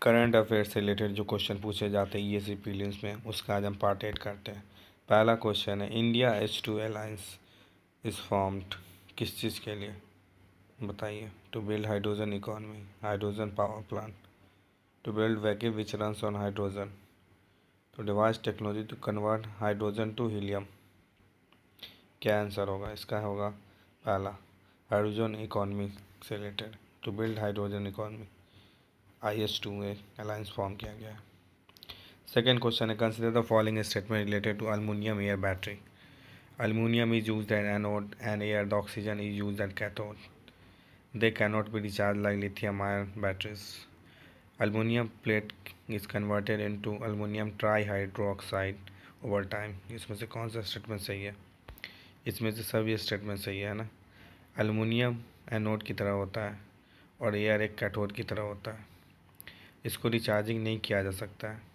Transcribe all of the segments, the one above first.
Current affair से related जो question पूछे जाते हैं ईएससी प्रीलिम्स में, उसका आज हम पार्ट 8 करते हैं। पहला क्वेश्चन है, India H2 alliance is formed किस चीज़ के लिए, बताइए। To build hydrogen economy, hydrogen power plant, to build vehicle which runs on hydrogen, to device technology to convert hydrogen to helium. क्या आंसर होगा इसका? होगा पहला, हाइड्रोजन इकोनॉमी से related, to build hydrogen economy, IH2 alliance form किया गया है। Second question है, consider the following statement related to aluminium air battery. Aluminum is used as anode and air, the oxygen is used as cathode. They cannot be recharged like lithium ion batteries. Aluminum plate is converted into aluminum trihydroxide over time. इसमें से कौन सा statement सही है? इसमें से सभी statement सही है ना। एलुमिनियम एनोड की तरह होता है और एयर एक कैथोड की तरह होता है। इसको रिचार्जिंग नहीं किया जा सकता है।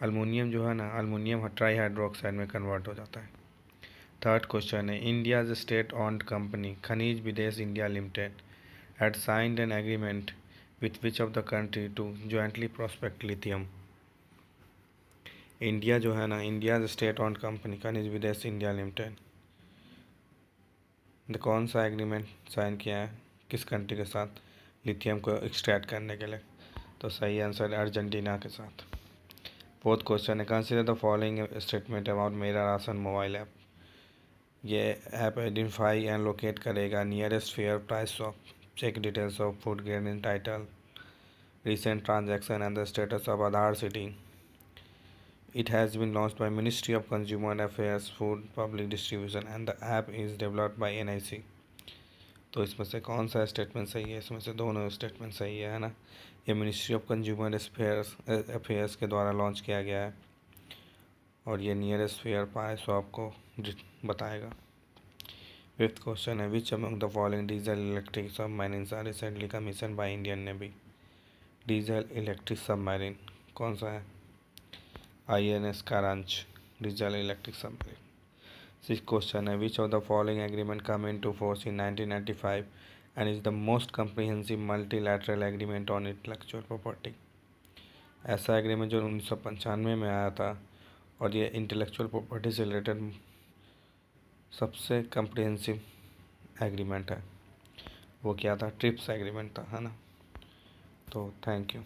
अल्मोनियम जो है ना, अल्मोनियम ट्राईहाइड्रोक्साइड में कन्वर्ट हो जाता है। थर्ड क्वेश्चन है, India's state owned company Khanij Videsh India Limited had signed an agreement with which of the country to jointly prospect lithium. India जो है ना, India's state owned company Khanij Videsh India limited ने कौन सा एग्रीमेंट साइन किया है किस कंट्री के साथ लिथियम को एक्सट्रैक्ट करने के लिए? तो सही आंसर है अर्जेंटीना के साथ। फोर्थ क्वेश्चन है, consider the following statement about Mera ration mobile app. ये ऐप आइडेंटिफाई एंड लोकेट करेगा nearest fair price shop, check details of food grain in title, recent transaction and the status of Aadhaar sitting. It has been launched by Ministry of Consumer Affairs, Food Public Distribution and the app is developed by NIC. तो इसमें से कौन सा statement सही है? इसमें से दोनों स्टेटमेंट सही है ना। ये मिनिस्ट्री ऑफ कंज्यूमर अफेयर्स के द्वारा लॉन्च किया गया है और ये नियरेस्ट फेयर प्राइस शॉप को बताएगा। फिफ्थ क्वेश्चन है, which among the following diesel electric submarines are recently commission by Indian navy. Diesel electric submarine कौन सा है? INS Karanj, diesel electric submarine. Six question है, which of the following agreement come in to force in 1995 and is the most comprehensive multilateral agreement on intellectual property. ऐसा agreement जो 1995 में आया था और ये इंटेलेक्चुअल प्रॉपर्टी से रिलेटेड सबसे कम्प्रीहेंसिव एग्रीमेंट है। वो क्या था? ट्रिप्स एग्रीमेंट था, है ना। तो थैंक यू।